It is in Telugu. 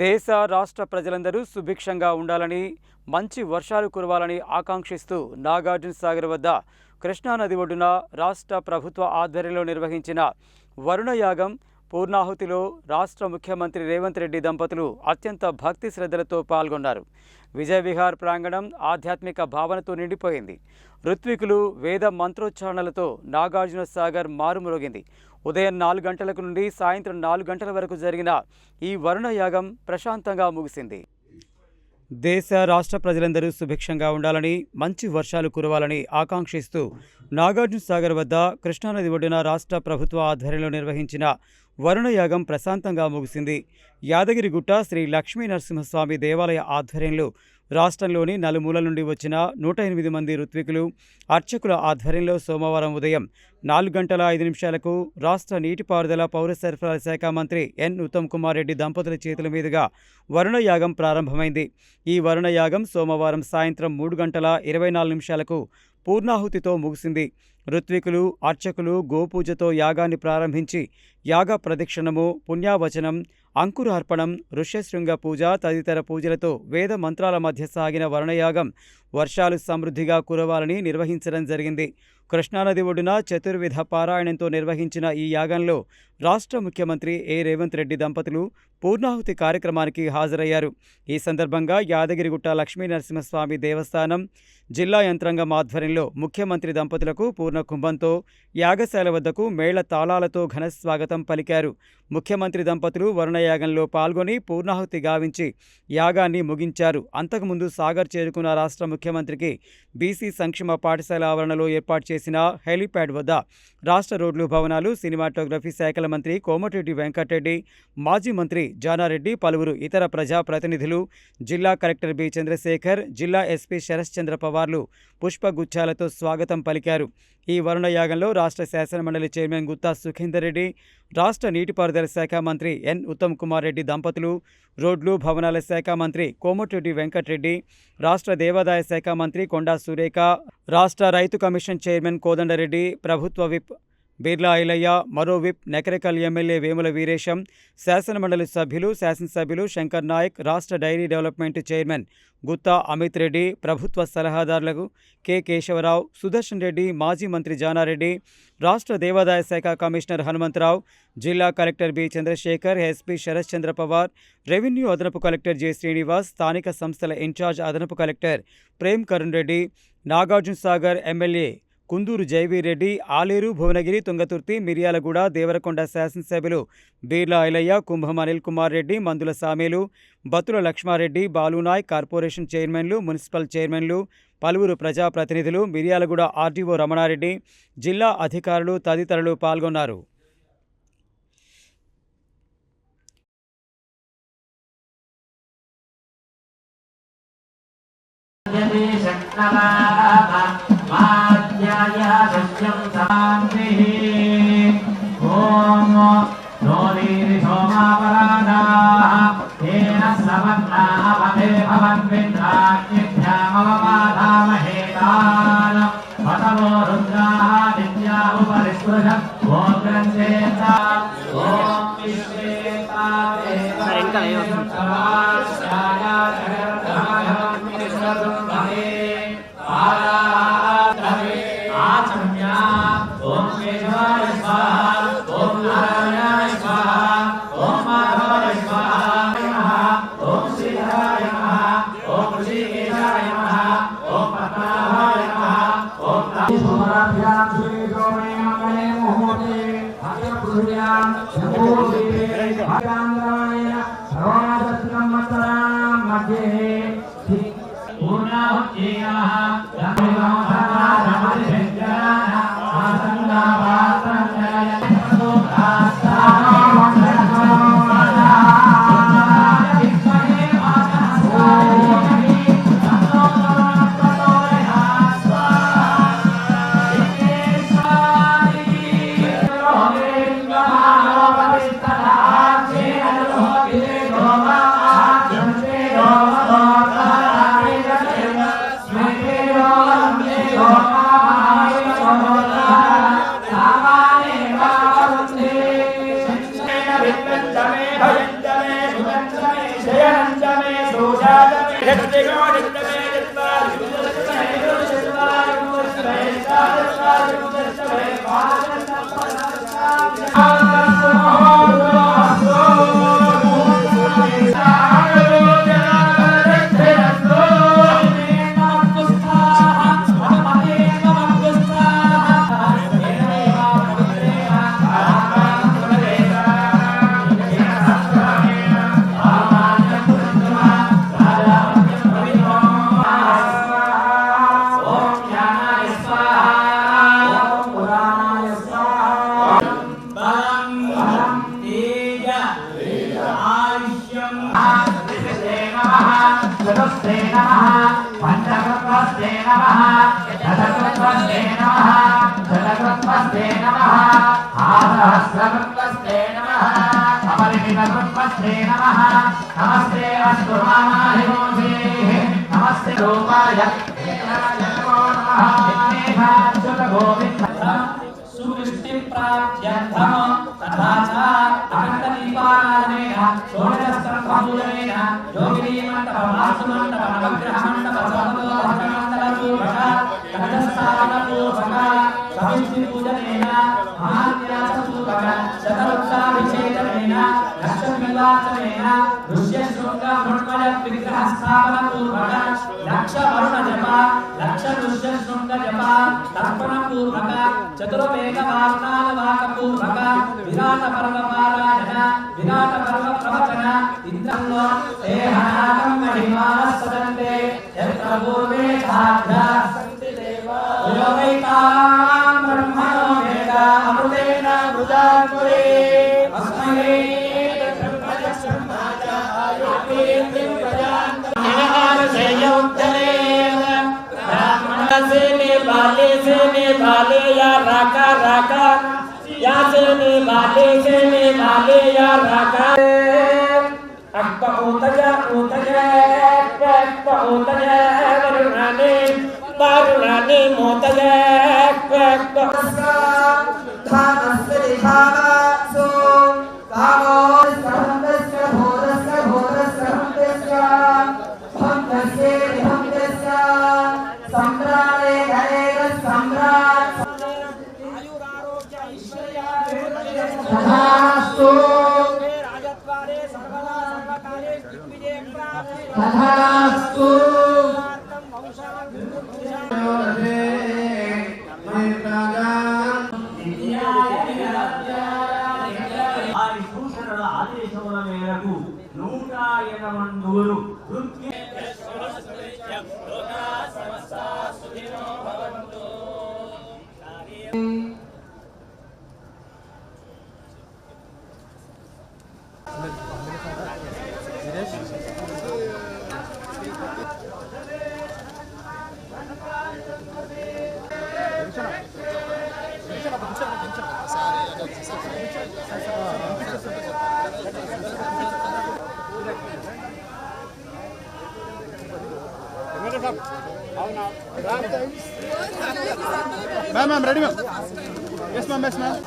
దేశ రాష్ట్ర ప్రజలందరూ సుభిక్షంగా ఉండాలని, మంచి వర్షాలు కురవాలని ఆకాంక్షిస్తూ నాగార్జున సాగర్ వద్ద కృష్ణానది ఒడ్డున రాష్ట్ర ప్రభుత్వ ఆధ్వర్యంలో నిర్వహించిన వరుణ యాగం పూర్ణాహుతిలో రాష్ట్ర ముఖ్యమంత్రి రేవంత్ రెడ్డి దంపతులు అత్యంత భక్తి శ్రద్ధలతో పాల్గొన్నారు. విజయ్ విహార్ ప్రాంగణం ఆధ్యాత్మిక భావనతో నిండిపోయింది. ఋత్వికులు వేద మంత్రోచ్చారణలతో నాగార్జున సాగర్ మారుమ్రోగింది. ఉదయం 4 గంటలకు నుండి సాయంత్రం 4 గంటల వరకు జరిగిన ఈ వరుణ యాగం ప్రశాంతంగా ముగిసింది. దేశ రాష్ట్ర ప్రజలందరూ సుభిక్షంగా ఉండాలని, మంచి వర్షాలు కురవాలని ఆకాంక్షిస్తూ నాగార్జున సాగర్ వద్ద కృష్ణానది ఒడ్డున రాష్ట్ర ప్రభుత్వ ఆధ్వర్యంలో నిర్వహించిన వరుణ యాగం ప్రశాంతంగా ముగిసింది. యాదగిరిగుట్ట శ్రీ లక్ష్మీ నరసింహస్వామి దేవాలయ ఆధ్వర్యంలో రాష్ట్రంలోని నలుమూలల నుండి వచ్చిన 108 మంది ఋత్వికులు, అర్చకుల ఆధ్వర్యంలో సోమవారం ఉదయం 4:05 రాష్ట్ర నీటిపారుదల పౌర సరఫరాల శాఖ మంత్రి ఎన్ ఉత్తమ్ కుమార్ రెడ్డి దంపతుల చేతుల మీదుగా వరుణ యాగం ప్రారంభమైంది. ఈ వరుణ యాగం సోమవారం సాయంత్రం 3:24 పూర్ణాహుతితో ముగిసింది. ఋత్వికులు, అర్చకులు గోపూజతో యాగాన్ని ప్రారంభించి యాగ ప్రదక్షిణము, పుణ్యావచనం, అంకురార్పణం, ఋష్యశృంగ పూజ తదితర పూజలతో వేద మంత్రాల మధ్య సాగిన వరుణయాగం వర్షాలు సమృద్ధిగా కురవాలని నిర్వహించడం జరిగింది. కృష్ణానది ఒడ్డున చతుర్విధ పారాయణంతో నిర్వహించిన ఈ యాగంలో రాష్ట్ర ముఖ్యమంత్రి రేవంత్ రెడ్డి దంపతులు పూర్ణాహుతి కార్యక్రమానికి హాజరయ్యారు. ఈ సందర్భంగా యాదగిరిగుట్ట లక్ష్మీ నరసింహస్వామి దేవస్థానం జిల్లా యంత్రాంగం ఆధ్వర్యంలో ముఖ్యమంత్రి దంపతులకు పూర్ణ కుంభంతో యాగశాల వద్దకు మేళ తాళాలతో ఘన స్వాగతం పలికారు. ముఖ్యమంత్రి దంపతులు వరుణయాగంలో పాల్గొని పూర్ణాహుతి గావించి యాగాన్ని ముగించారు. అంతకుముందు సాగర్ చేరుకున్న రాష్ట్ర ముఖ్యమంత్రికి బీసీ సంక్షేమ పాఠశాల ఆవరణలో ఏర్పాటు చేసిన హెలీప్యాడ్ వద్ద రాష్ట్ర రోడ్లు, భవనాలు, సినిమాటోగ్రఫీ శాఖల మంత్రి కోమటిరెడ్డి వెంకటరెడ్డి, మాజీ మంత్రి జానారెడ్డి, పలువురు ఇతర ప్రజాప్రతినిధులు, జిల్లా కలెక్టర్ బి చంద్రశేఖర్, జిల్లా ఎస్పీ శరశ్చంద్ర పవార్లు పుష్పగుచ్చాలతో స్వాగతం పలికారు. ఈ వరుణ యాగంలో రాష్ట్ర శాసనమండలి చైర్మన్ గుత్తా సుఖేందర్ రెడ్డి, రాష్ట్ర నీటిపారుదల శాఖ మంత్రి ఎన్ ఉత్తమ్ కుమార్ రెడ్డి దంపతులు, రోడ్లు, భవనాల శాఖ మంత్రి కోమటిరెడ్డి వెంకటరెడ్డి, రాష్ట్ర దేవాదాయ శాఖ మంత్రి కొండా సురేఖ, రాష్ట్ర రైతు కమిషన్ చైర్మన్ కోదండరెడ్డి, ప్రభుత్వ విప్ బిర్లా ఐలయ్య, మరో విప్ నకరేకల్ ఎమ్మెల్యే వేముల వీరేశం, శాసనమండలి సభ్యులు, శాసనసభ్యులు శంకర్ నాయక్, రాష్ట్ర dairy development chairman Gutha Amit Reddy, ప్రభుత్వ సలహాదారులకు కె కేశవరావు, సుదర్శన్ రెడ్డి, మాజీ మంత్రి జానారెడ్డి, రాష్ట్ర దేవాదాయ శాఖ కమిషనర్ హనుమంతరావు, జిల్లా collector B Chandrashekar, SP Sharatchandra Pawar, revenue అదనపు కలెక్టర్ జె శ్రీనివాస్, స్థానిక సంస్థల ఇన్ఛార్జ్ అదనపు కలెక్టర్ ప్రేమ్ కరుణ్ రెడ్డి, నాగార్జున సాగర్ ఎమ్మెల్యే కుందూరు జైవీరెడ్డి, ఆలేరు, భువనగిరి, తుంగతుర్తి, మిర్యాలగూడ, దేవరకొండ శాసనసభ్యులు బీర్లా ఐలయ్య, కుంభం అనిల్ కుమార్ రెడ్డి, మందుల సామేలు, బత్తుల లక్ష్మారెడ్డి, బాలునాయ్, కార్పొరేషన్ చైర్మన్లు, మున్సిపల్ చైర్మన్లు, పలువురు ప్రజాప్రతినిధులు, మిర్యాలగూడ ఆర్డీఓ రమణారెడ్డి, జిల్లా అధికారులు తదితరులు పాల్గొన్నారు. Oh नमस्ते अस्तु नमस्ते रूपाय सुवृष्टि प्राप्त्यर्थम तथा च अखंड दीपाराधनेन षोडशस्तंभपूजनेन योगिनी मंडप वास्तुमंडप नवग्रह मंडप सर्वतोभक्तमंडल पूर्वक कलशस्थापन पूर्वक सविष्टि पूजनेन महान्यास पूर्वक शतरुद्राभिषेकनेन लक्षविवाचनेन ऋष्यशृंग मृण्मय विग्रह स्थापन पूर्वक लक्ष वरुण जप लक्ष ऋष्यशृंग जप तर्पण पूर्वक चतुर्वेद वार्ताल वाक पूर्वक विराट पर्व पारायण विराट पर्व प्रवचन इंद्रलो देहनागम महिमानः सदन्ते यत्र पूर्वे साध्या सन्ति देवा योगैतां ब्रह्मणो वेद अमृतेन मृदान्पुरे अस्मै ब्रह्मजस्माजा आयुर्वेदं प्रजान्तं सेयोक्तले से निभाले या राका राका या से निभाले या राका अक्का उतजा वरुणाने मोतजा धानस्य दिखासो कामो सहन्तस्य भोरस्य हन्तस्य सम्राटे गणेश सम्राट आयुरारोग्य ऐश्वर्य तथास्तु राजद्वारे सर्वदा सर्वकाले दिग्विजय प्राप्ते तथास्तु ఆదేశముల మేరకు 180 Ma'am, ready, ma'am. Yes, ma'am. Yes, ma'am.